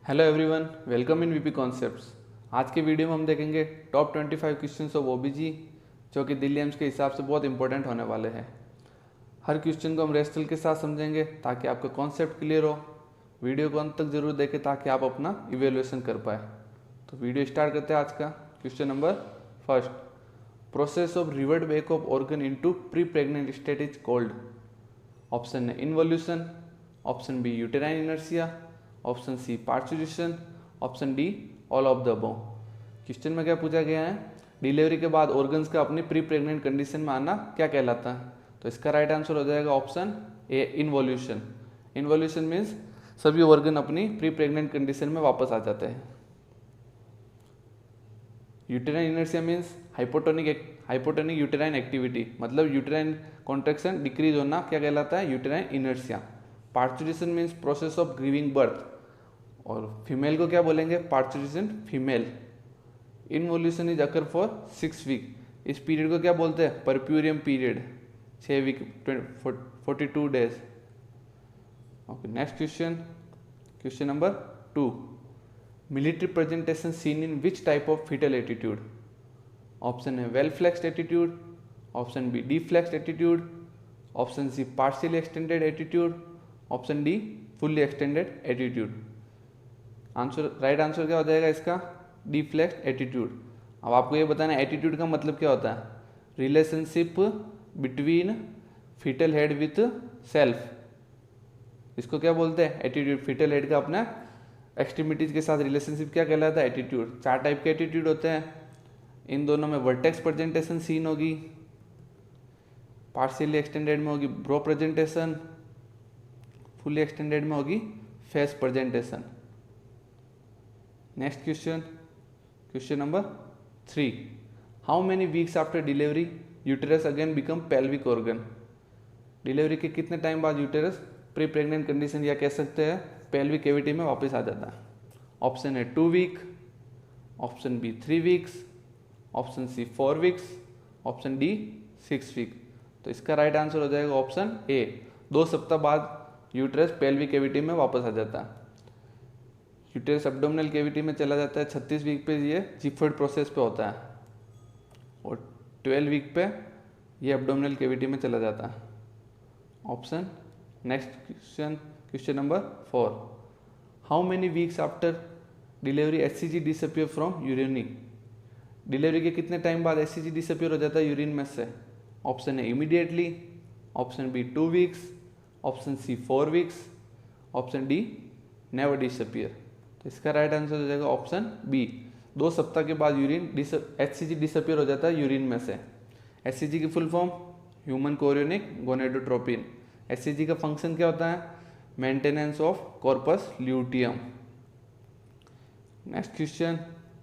Hello everyone, welcome in VP concepts. आज के video में हम देखेंगे टॉप 25 क्वेश्चंस ऑफ ओबीजी जो कि दिल्ली एम्स के हिसाब से बहुत इंपॉर्टेंट होने वाले हैं। हर क्वेश्चन को हम रेस्टल के साथ समझेंगे ताकि आपका कॉन्सेप्ट क्लियर हो। वीडियो को अंत तक जरूर देखें ताकि आप अपना इवेल्युएशन कर पाए। तो वीडियो स्टार्ट करते हैं आज का। Question number first, process of revert back of organ into pre pregnant state is called. Option A involution, option B uterine inertia, option C parturition, option D all of the above. Question में क्या पूछा गया है, delivery के बाद organs का अपनी pre pregnant condition में आना क्या कहलाता है। तो इसका राइट आंसर हो जाएगा option A involution. Involution means सभी ऑर्गन अपनी प्री प्रेग्नेंट कंडीशन में वापस आ जाते हैं। Uterine inertia means hypotonic uterine activity, मतलब यूटेराइन कॉन्ट्रैक्शन डिक्रीज होना क्या कहलाता है, uterine inertia. Parturition means process of giving birth, और फीमेल को क्या बोलेंगे, parturition female. Involution is occur for 6 week, इस पीरियड को क्या बोलते हैं, puerperium period, 6 week 42 days. Okay, next question, question number 2, military presentation seen in which type of fetal attitude. Option A well flexed attitude, option B deflexed attitude, option C partially extended attitude, option D fully extended attitude. Answer, right answer क्या हो जाएगा इसका, D flexed attitude. अब आपको ये बताना है attitude का मतलब क्या होता है, relationship between foetal head with self. इसको क्या बोलते हैं, एटीट्यूड। फीटल हेड का अपना एक्सट्रीमिटीज के साथ रिलेशनशिप क्या कहलाता है, एटीट्यूड। 4 टाइप के एटीट्यूड होते हैं, इन दोनों में वर्टेक्स प्रेजेंटेशन सीन होगी, पार्शियली एक्सटेंडेड में होगी ब्रो प्रेजेंटेशन, फुली एक्सटेंडेड में होगी face presentation. Next question, question number 3, how many weeks after delivery uterus again become pelvic organ. Delivery के कितने टाइम बाद यूटेरस प्री प्रेग्नेंट कंडीशन या कह सकते हैं पेल्विक कैविटी में वापस आ जाता है। ऑप्शन है 2 week, option B 3 weeks, option C 4 weeks, option D 6 week. तो इसका राइट आंसर हो जाएगा ऑप्शन ए, 2 सप्ताह बाद यूटेरस पेल्विक कैविटी में वापस आ जाता है। यूटेरस एब्डोमिनल कैविटी में चला जाता है 36 वीक पे, ये जिफर्ड प्रोसेस पे होता है, और 12 वीक पे ये एब्डोमिनल कैविटी में चला जाता है। Option, next question, question number 4, how many weeks after delivery HCG disappear from urinary. Delivery के कितने टाइम बाद एचसीजी डिसअपियर हो जाता है यूरिन में से। ऑप्शन है immediately, option B 2 weeks, option C 4 weeks, option D never disappear. तो इसका राइट आंसर हो जाएगा ऑप्शन बी, 2 सप्ताह के बाद यूरिन एचसीजी डिसअपियर हो जाता है यूरिन में से। एचसीजी की full form human chorionic gonadotropin. HCG का फंक्शन क्या होता है, maintenance of corpus luteum. Next question,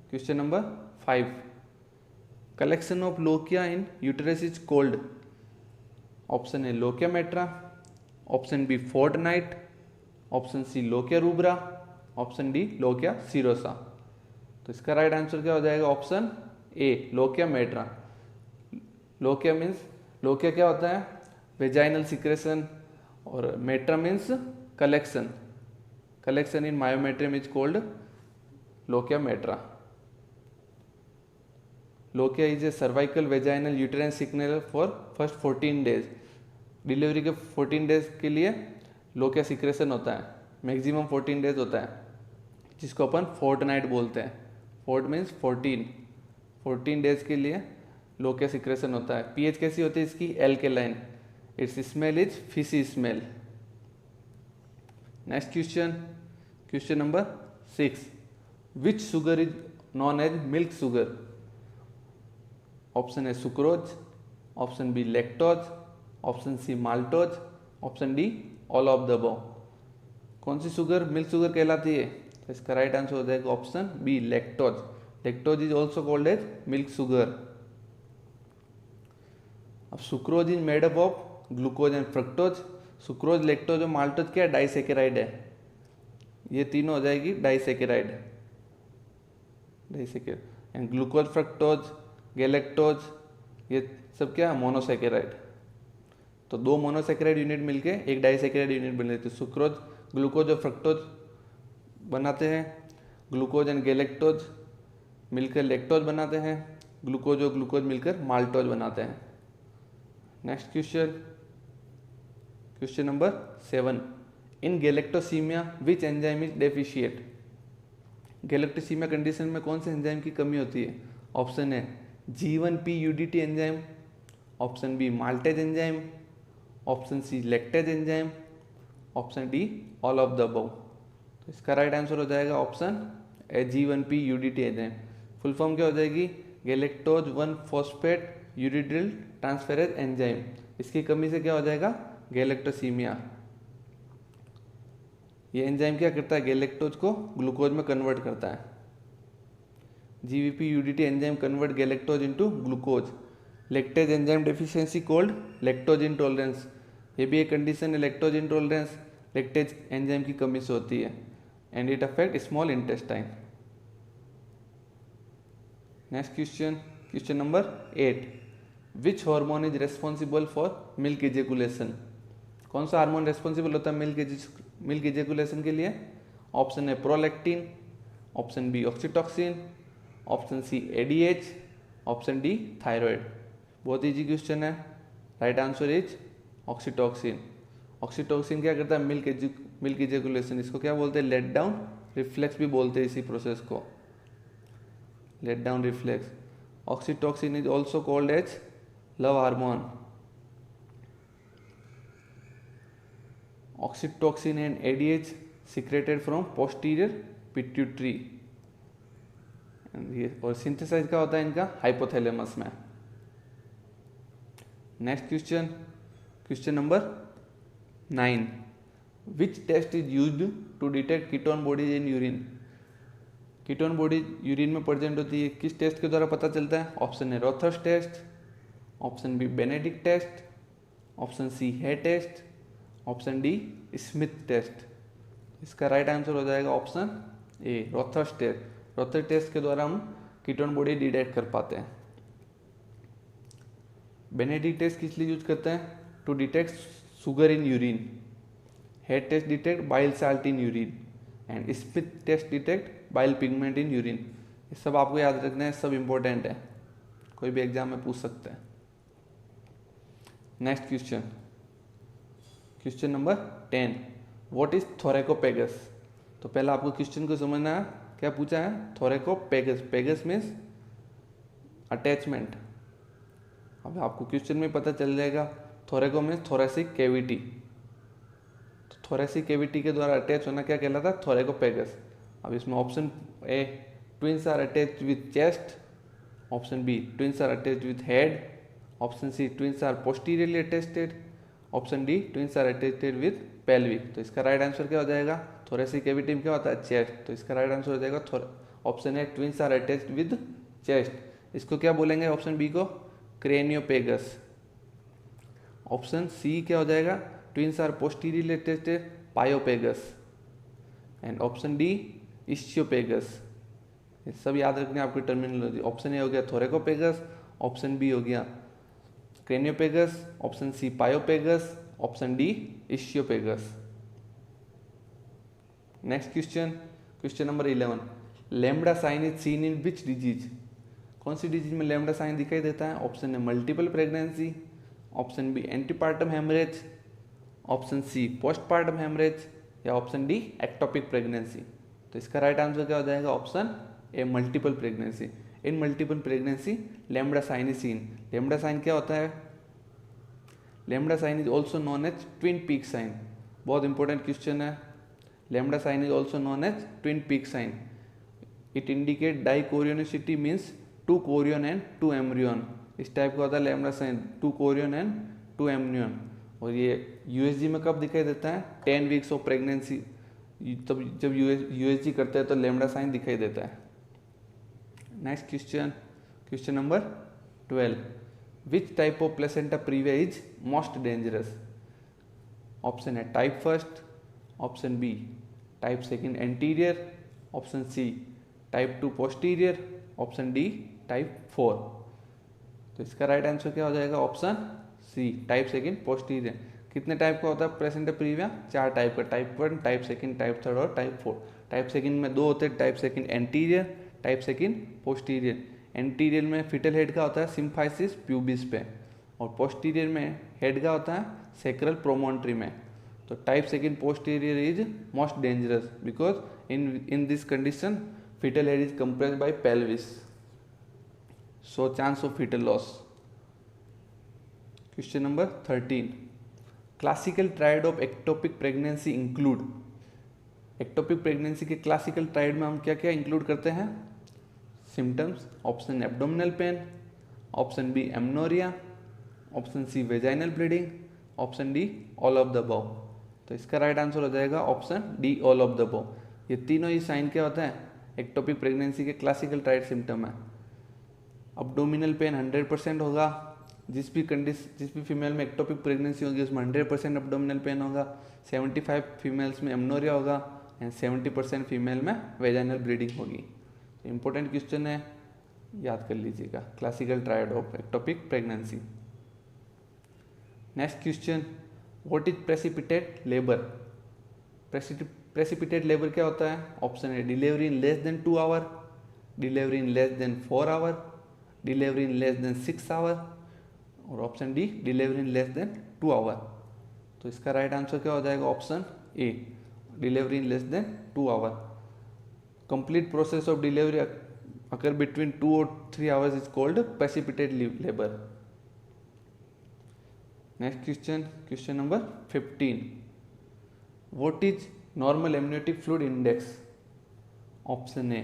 question number 5, collection of lochia in uterus is called. Option A lochiometra, option B fortnight, option C lochia rubra, option D lochia serosa. तो इसका right answer क्या हो जाएगा, option A lochiometra. Lochia means, lochia क्या होता है, vaginal secretion, और metra means collection. Collection in myometrium is called lochia मेट्रा। Lochia is a cervical vaginal uterine signal for first 14 days. Delivery के 14 days के लिए लोकिया सिक्रेशन होता है, maximum 14 days होता है, जिसको अपन फोर्टनाइट बोलते हैं। फोर्ट मीन्स 14 डेज के लिए लोकिया सिक्रेशन होता है। पीएच कैसी होती है इसकी, alkaline. It's smell is fishy smell. Next question, question number 6, which sugar is known as milk sugar. Option A sucrose, option B lactose, option C maltose, option D all of the above. कौन सी sugar milk sugar कहलाती है, तो इसका right answer हो जाएगा option B lactose. Lactose is also called as milk sugar. अब sucrose is made up of glucose and fructose. Sucrose, lactose और माल्टोज क्या डाइसेकेराइड है, ये तीनों हो जाएगी disaccharide. And glucose, fructose, galactose, ये सब क्या है, मोनोसेकेराइड। तो 2 मोनोसेकेराइड यूनिट मिलके एक डाइसेकेराइड यूनिट बन लेती है। सुक्रोज, ग्लूकोज और फ्रक्टोज बनाते हैं, ग्लूकोज एंड गैलेक्टोज मिलकर लैक्टोज बनाते हैं, ग्लूकोज और ग्लूकोज मिलकर माल्टोज बनाते हैं। Next question number 7, in galactosaemia which enzyme is deficit. Galactosaemia condition में कौन से एंजाइम की कमी होती है? Option A G1P-UDT enzyme, option B maltase enzyme, option C lactase enzyme, option D all of the above. तो इसका राइट आंसर हो जाएगा option A G1P-UDT enzyme. Full form क्या हो जाएगी? Galactose 1 phosphate uridyl transferase enzyme. इसकी कमी से क्या हो जाएगा? गैलेक्टोसीमिया। ये एंजाइम क्या करता है? गैलेक्टोज को ग्लूकोज में कन्वर्ट करता है। GVP-UDT enzyme convert galactose into glucose. Lactase enzyme deficiency called lactose intolerance. ये भी एक कंडीशन है लैक्टोज इंटॉलरेंस, लैक्टेज एंजाइम की कमी से होती है and it affect small intestine. Next question number 8, which hormone is responsible for milk ejaculation. कौन सा हार्मोन रेस्पॉन्सिबल होता है मिल्क इजेकुलेशन के लिए? ऑप्शन है prolactin, option B oxytocin, option C ADH, option D thyroid. बहुत इजी क्वेश्चन है, right answer is oxytocin. Oxytocin क्या करता है? मिल्क इजेकुलेशन, इसको क्या बोलते हैं? लेट डाउन रिफ्लेक्स भी बोलते हैं इसी प्रोसेस को, let down reflex. Oxytocin is also called as love hormone. Oxytocin and ADH secreted from posterior pituitary और सिंथेसाइज क्या होता है इनका? हाइपोथैलेमस में। Next question number 9, which test is used to detect ketone bodies in urine. Ketone body urine में present होती है, किस टेस्ट के द्वारा पता चलता है? Option A Rothera's test, option B Benedict test, option C Hay test, option D Smith test. इसका राइट आंसर हो जाएगा option A Rothera's test. Rothera's test के द्वारा हम कीटोन बॉडी डिटेक्ट कर पाते हैं। बेनेडिक्ट टेस्ट किस लिए यूज करते हैं? To detect sugar in urine. Head test detect bile salt in urine and Smith test detect bile pigment in urine. ये सब आपको याद रखना है, सब इंपॉर्टेंट है, कोई भी एग्जाम में पूछ सकते हैं। Next question number 10, what is thoracopagus. तो पहले आपको क्वेश्चन को समझना है, क्या पूछा है? थोरैकोपेगस। पेगस मीन्स अटैचमेंट। अब आपको क्वेश्चन में पता चल जाएगा, थोरैको मीन्स थोरेसिक कैविटी। तो थोरेसिक कैविटी के द्वारा अटैच होना क्या कहलाता है? थोरैकोपेगस। अब इसमें option A twins are attached with chest, option B twins are attached with head, option C twins are posteriorly attached, option D twins are attached with pelvic. तो इसका राइट आंसर क्या हो जाएगा? थोरेसिक कैविटी में क्या होता है? Chest. तो इसका राइट आंसर हो जाएगा option A twins are attached with chest. इसको क्या बोलेंगे ऑप्शन बी को? क्रेनियोपेगस। ऑप्शन सी क्या हो जाएगा? Twins are posteriorly attached, pygopagus. And option D ischiopagus. ये सब याद रखने आपकी टर्मिनोलॉजी। ऑप्शन ए हो गया थोरैकोपेगस, ऑप्शन बी हो गया craniopagus, option C pygopagus, option D ischiopagus. Next question number 11, lambda sign is seen in which disease. कौन सी डिजीज में लैम्बडा साइन दिखाई देता है? Option A multiple pregnancy, option B antepartum haemorrhage, option C postpartum haemorrhage, या option D ectopic pregnancy. तो इसका right answer क्या हो जाएगा? Option A multiple pregnancy. In multiple pregnancy lambda sign is seen. Lambda sign क्या होता है? Lambda sign is also known as twin peak sign. बहुत इंपॉर्टेंट क्वेश्चन है। Lambda sign is also known as twin peak sign. It indicate dichorionicity means 2 chorion and 2 embryo. इस type का होता है lambda sign, 2 chorion and 2 embryo. और ये USG में कब दिखाई देता है? 10 वीक्स ऑफ प्रेगनेंसी। तब जब यूएसजी करते हैं तो लैम्बडा साइन दिखाई देता है। Next question number 12, which type of placenta previa is most dangerous. Option A type first, option B type second anterior, option C type 2 posterior, option D type 4। तो इसका राइट आंसर क्या हो जाएगा? Option C type second posterior. कितने type का होता है placenta previa? 4 type का, type 1, type second, type third और टाइप 4। टाइप सेकंड में 2 होते हैं, type second anterior, type second posterior. Anterior में फिटल हेड का होता है सिम्फाइसिस प्यूबिस पे, और पोस्टीरियर में हेड का होता है सेक्रल प्रोमोन्ट्री में। तो type second posterior is most dangerous because in this condition fetal head is compressed by pelvis, so chance of fetal loss. Question number 13. Classical triad of ectopic pregnancy include. ectopic pregnancy के classical triad में हम क्या क्या include करते हैं? Symptoms: option abdominal pain, option B amenorrhea, option C vaginal bleeding, option D all of the above. तो इसका right answer हो जाएगा option D, all of the above. ये तीनों ही साइन क्या होता है? एक्टोपिक प्रेगनेंसी के क्लासिकल ट्राइड सिम्टम है। अब्डोमिनल पेन 100% होगा, जिस भी फीमेल में एक्टोपिक प्रेगनेंसी होगी उसमें 100% अब्डोमिनल पेन होगा। 75 फीमेल्स में एमनोरिया होगा एंड 70% फीमेल में वेजाइनल ब्लीडिंग होगी। इंपॉर्टेंट क्वेश्चन है, याद कर लीजिएगा, classical triad of ectopic pregnancy. Next question, what is precipitate labour? Precipitate labour क्या होता है? Option A delivery in less than 2 hour, delivery in less than 4 hour, delivery in less than 6 hour, और option D delivery in less than 2 hour. तो इसका right answer क्या हो जाएगा? Option A, delivery in less than 2 hour. Complete process of delivery occur between 2 और 3 hours is called precipitate labour. Next question, question number 15. What is normal amniotic fluid index? Option A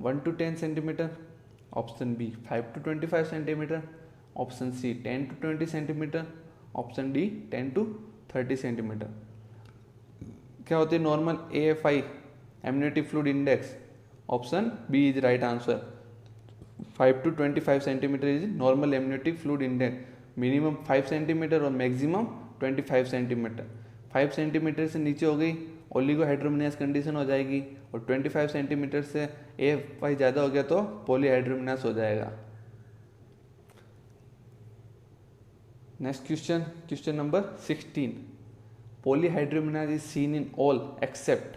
1 to 10 centimeter, option B 5 to 25 centimeter, option C 10 to 20 centimeter, option D 10 to 30 centimeter. क्या होती है normal AFI amniotic fluid index? Option B is right answer. 5 to 25 centimeter is normal amniotic fluid index. Minimum 5 centimetre और maximum 25 centimetre. 5 centimetre से नीचे हो गई ओलिगोहाइड्रोमिनास condition हो जाएगी, और 25 सेंटीमीटर से AFI ज़्यादा हो गया तो पॉलीहाइड्रोमिनास हो जाएगा। Next question, question number 16. Polyhydramnios is seen in all except.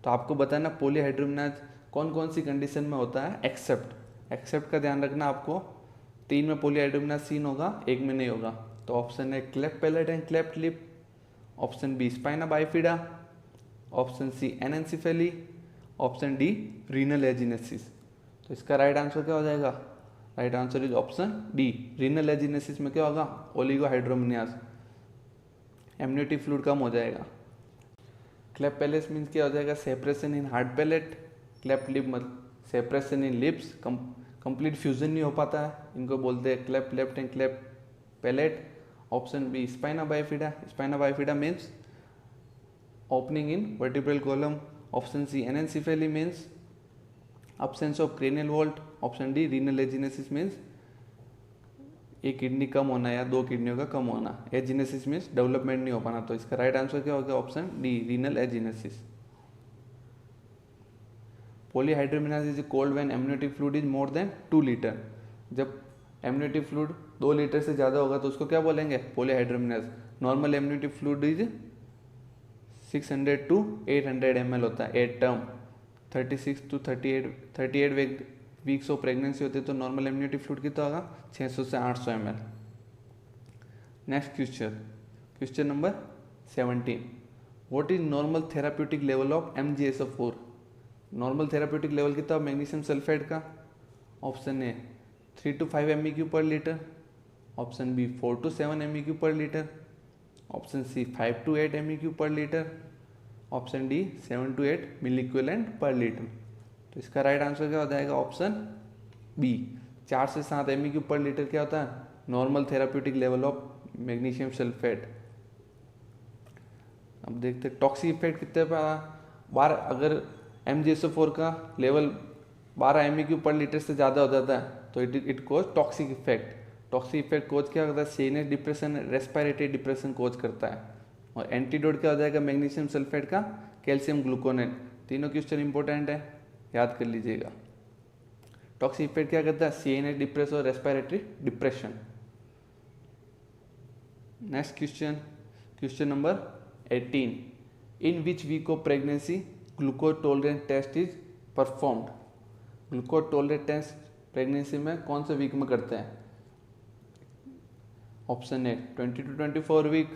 तो आपको बताना पॉलीहाइड्रोमिनास कौन कौन सी कंडीशन में होता है एक्सेप्ट। एक्सेप्ट का ध्यान रखना आपको, 3 में पॉलीहाइड्रोमिनास सीन होगा, 1 में नहीं होगा। तो option A cleft palate and cleft lip, option B spina bifida, option C anencephaly, option D renal agenesis. तो इसका राइट आंसर क्या हो जाएगा? Right answer is option D, renal agenesis में क्या होगा? ओलिगोहाइड्रोमिनास, एमनियोटिक फ्लूइड कम हो जाएगा। क्लेफ्ट पैलेट मीन्स क्या हो जाएगा? Separation in hard palate. Cleft lip मतलब separation in lips, complete fusion नहीं हो पाता है, इनको बोलते हैं cleft left and cleft palate. Option B spina bifida, spina bifida means opening in vertebral column. Option C anencephaly means absence of cranial vault. Option D renal agenesis means एक kidney कम होना या 2 किडनियों का कम होना। एजिनेसिस मीन्स डेवलपमेंट नहीं हो पाना। तो इसका राइट आंसर क्या होगा? Option D renal agenesis. Polyhydramnios is called when amniotic fluid is more than 2 litre. जब एमनियोटिक फ्लूइड 2 लीटर से ज़्यादा होगा तो उसको क्या बोलेंगे? Polyhydramnios. Normal amniotic fluid is 600 to 800 ml होता है at term. 36 to 38 weeks of pregnancy होती है तो नॉर्मल एमनियोटिक फ्लूइड कितना होगा? 600 से 800 ml। Next question, question number 17. What is normal therapeutic level of MgSO4? Normal therapeutic level कितना magnesium sulphate का? Option A 3 to 5 MEq per litre, option B 4 to 7 MEq per litre, option C 5 to 8 MEq per litre, option D 7 to 8 milliequivalent per litre. तो इसका right answer क्या हो जाएगा? Option B 4 से 7 MEq per litre क्या होता है? Normal therapeutic level of magnesium sulphate. अब देखते हैं टॉक्सिक इफेक्ट कितने पर अगर MgSO4 का लेवल 12 MEq पर लीटर से ज़्यादा हो जाता है तो it cause toxic effect. Toxic effect cause क्या करता है? CNS depression, respiratory depression cause करता है। और एंटीडोट क्या हो जाएगा मैग्नीशियम सल्फेट का? Calcium gluconate. तीनों क्वेश्चन इंपॉर्टेंट है, याद कर लीजिएगा। टॉक्सिक इफेक्ट क्या करता है? सीएनएस डिप्रेस और respiratory depression. Next question, question number 18, in which week of pregnancy glucose tolerance test is performed. Glucose tolerance test pregnancy में कौन से वीक में करते हैं? Option A 20 to 24 week,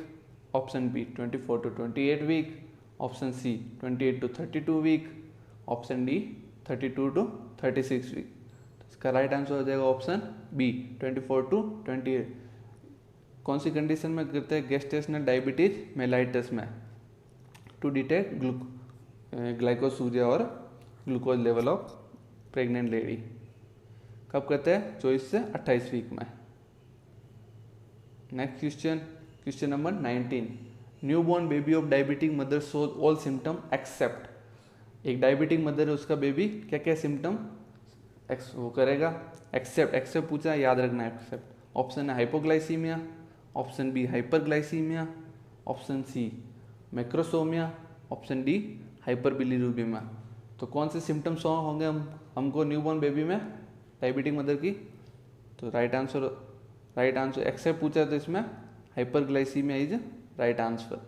option B 24 to 28 week, option C 28 to 32 week, option D 32 to 36 week. तो इसका right answer हो जाएगा ऑप्शन बी 24 to 28। कौन सी कंडीशन में करते हैं गेस्टेशनल डायबिटीज मेलाइटस में? टू डिटेक्ट ग्लाइकोसूरिया और glucose level of pregnant lady. कब करते हैं? 24 से 28 वीक में। Next question, question number 19, new born baby of diabetic mother shows all symptom except. एक डायबिटिक मदर है, उसका बेबी क्या क्या सिम्टम वो करेगा? एक्सेप्ट, एक्सेप्ट पूछा है, याद रखना है except. Option A hypoglycaemia, option B hyperglycaemia, option C macrosomia, option D hyperbilirubinaemia. तो कौन से सिम्टम्स होंगे हमको न्यूबॉर्न बेबी में डायबिटिक मदर की? तो राइट आंसर एक्सेप्ट पूछा तो इसमें hyperglycaemia is right answer.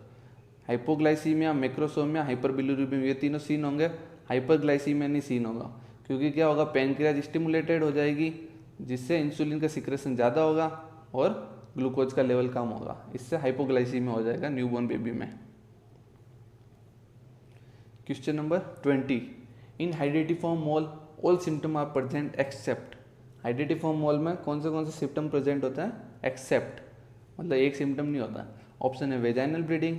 Hypoglycaemia, macrosomia, hyperbilirubinaemia ये तीनों सीन होंगे, हाइपरग्लाइसीमिया नहीं सीन होगा। क्योंकि क्या होगा, पैनक्रियाज स्टिमुलेटेड हो जाएगी, जिससे इंसुलिन का सिक्रेशन ज़्यादा होगा और ग्लूकोज का लेवल कम होगा, इससे हाइपोग्लाइसीमिया हो जाएगा न्यूबॉर्न बेबी में। Question number 20, in hydatidiform mole all symptom are present except. Hydatidiform mole में कौन से सिम्टम प्रेजेंट होता है? एक्सेप्ट मतलब एक सिम्टम नहीं होता। ऑप्शन है vaginal bleeding,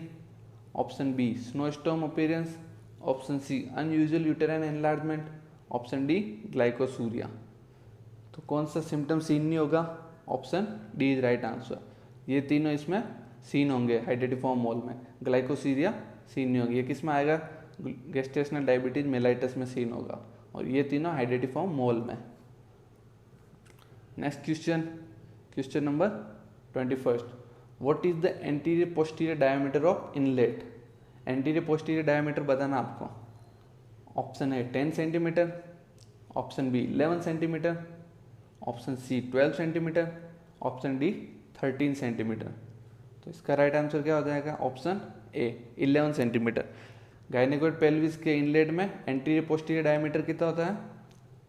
option B snowstorm appearance, option C unusual uterine enlargement, option D glycosuria. तो कौन सा सिम्टम सीन नहीं होगा? Option D is right answer. ये तीनों इसमें सीन होंगे हाइडेटिफॉर्म मोल में, ग्लाइकोसूरिया सीन नहीं होगी। ये किस में आएगा? गेस्टेशनल डायबिटीज मेलाइटस में सीन होगा, और ये तीनों हाइडेटिफॉर्म मोल में। Next question, question number 21, what is the anterior posterior diameter of inlet. Anterior posterior diameter बताना आपको। Option A 10 centimetre, option B 11 centimetre, option C 12 centimetre, option D 13 centimetre. तो इसका राइट आंसर क्या हो जाएगा? Option A 11 centimetre. Gynaecoid pelvis के inlet में anterior posterior diameter कितना होता है?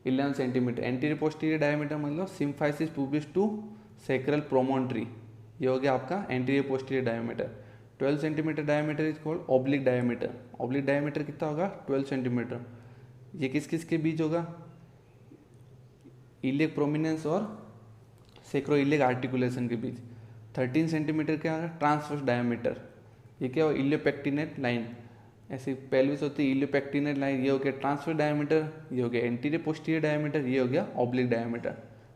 11 सेंटीमीटर। एंटीरियर पोस्टीरियर डायमीटर मतलब सिम्फाइसिस पुबिस टू सैक्रल प्रोमोन्ट्री, ये हो गया आपका anterior posterior diameter. 12 centimetre diameter is called oblique diameter. Oblique diameter कितना होगा? 12 सेंटीमीटर। ये किस किस के बीच होगा? इलियक प्रोमिनेंस और सेक्रोइलियक आर्टिकुलेशन के बीच। 13 सेंटीमीटर क्या होगा? Transverse diameter. ये क्या हो? इलियोपेक्टिनेट लाइन, ऐसी पेल्विस होती है इलियोपेक्टिनेट लाइन, ये हो गया ट्रांसवर्स डायमीटर, ये हो गया एंटीरियर पोस्टीरियर डायमीटर, ये हो गया ऑब्लिक डायमीटर।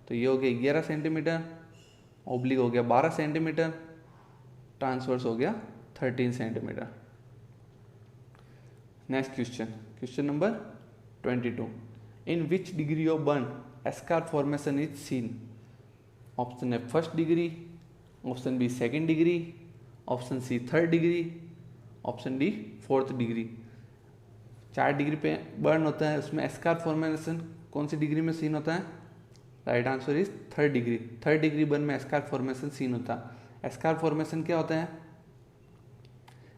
तो ये हो गया 11 सेंटीमीटर, ऑब्लिक हो गया 12 सेंटीमीटर, ट्रांसवर्स हो गया 13 centimetre. Next question, question number 22, in which degree of burn eschar formation is seen. Option A first degree, option B second degree, option C third degree, option D fourth degree. 4 degree पे burn होता है, उसमें एस्कार formation कौन सी degree में scene होता है? Right answer is third degree. Third degree burn में एस्कार formation scene होता है। एस्कार फॉर्मेशन क्या होता है?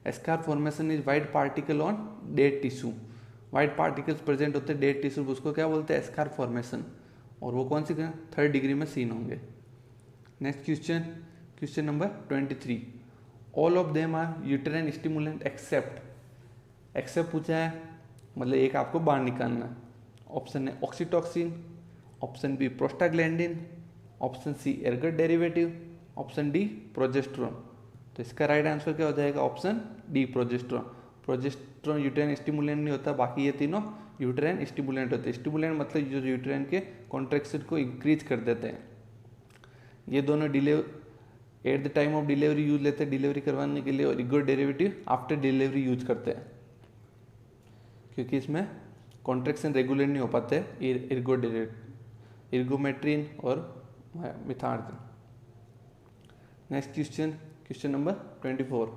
Eschar formation is white particle on dead tissue. White particles present होते हैं डेड टिश्यू, उसको क्या बोलते हैं? Eschar formation. और वो कौन सी थर्ड डिग्री में सीन होंगे। Next question, question number 23, all of them are uterine stimulant except. Except पूछा है मतलब एक आपको बाहर निकालना है। Option A oxytocin, option B prostaglandin, option C ergot derivative, option D progesterone. तो इसका राइट आंसर क्या हो जाएगा? Option D progesterone. Progesterone uterine stimulant नहीं होता, बाकी ये तीनों यूटेराइन स्टिमुलेंट होते हैं। स्टिमुलेंट मतलब जो यूटेराइन के कॉन्ट्रैक्शन को इंक्रीज कर देते हैं। ये दोनों at the time of delivery use लेते हैं डिलीवरी करवाने के लिए, और ergot derivative after delivery use करते हैं, क्योंकि इसमें कॉन्ट्रैक्शन रेगुलेट नहीं हो पाते एर्गोट डेरिवेटिव, एर्गोमेट्रिन और methergine. Next question, question number 24,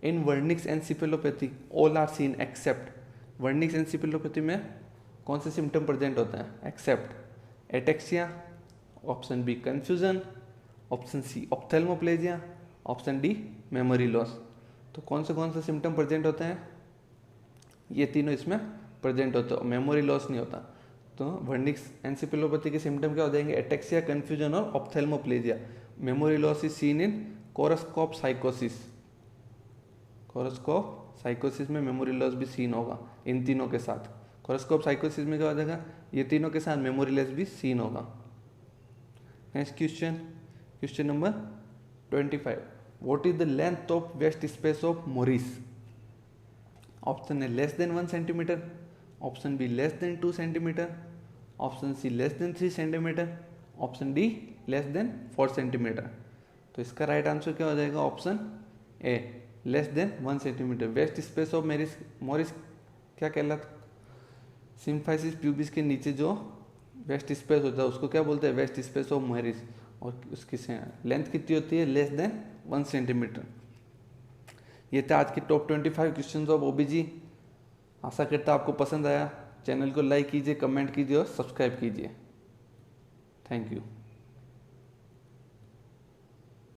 in Wernicke's encephalopathy all are seen except. Wernicke's encephalopathy में कौन से सिम्टम प्रेजेंट होते हैं? Except ataxia, option B confusion, option C ophthalmoplegia, option D memory loss. तो कौन से symptom present होते हैं? ये तीनों इसमें प्रेजेंट होते हैं, मेमोरी लॉस नहीं होता। तो वर्निक्स एनसेफेलोपैथी के सिम्टम क्या हो जाएंगे? एटेक्सिया, कंफ्यूजन और ophthalmoplegia. Memory loss is seen in Korsakoff साइकोसिस। कोरस्कोप साइकोसिस में मेमोरी लॉस भी सीन होगा इन तीनों के साथ। कोरस्कोप साइकोसिस में क्या हो जाएगा? ये तीनों के साथ मेमोरी लॉस भी सीन होगा। Next question, question number 25, what is the length of waste space of Morris? Option A less than 1 centimetre, option B less than 2 centimetre, option C less than 3 centimetre, option D less than 4 centimetre. तो इसका right answer क्या हो जाएगा? Option A less than 1 centimetre. Waste space of Morris क्या कहलाता? Symphysis pubis के नीचे जो वेस्ट स्पेस होता है उसको क्या बोलते हैं? Waste space of Morris. और उसकी लेंथ कितनी होती है? Less than 1 centimetre. ये था आज के टॉप 25 क्वेश्चंस ऑफ ओबीजी। आशा करता आपको पसंद आया। चैनल को लाइक कीजिए, कमेंट कीजिए और सब्सक्राइब कीजिए। Thank you.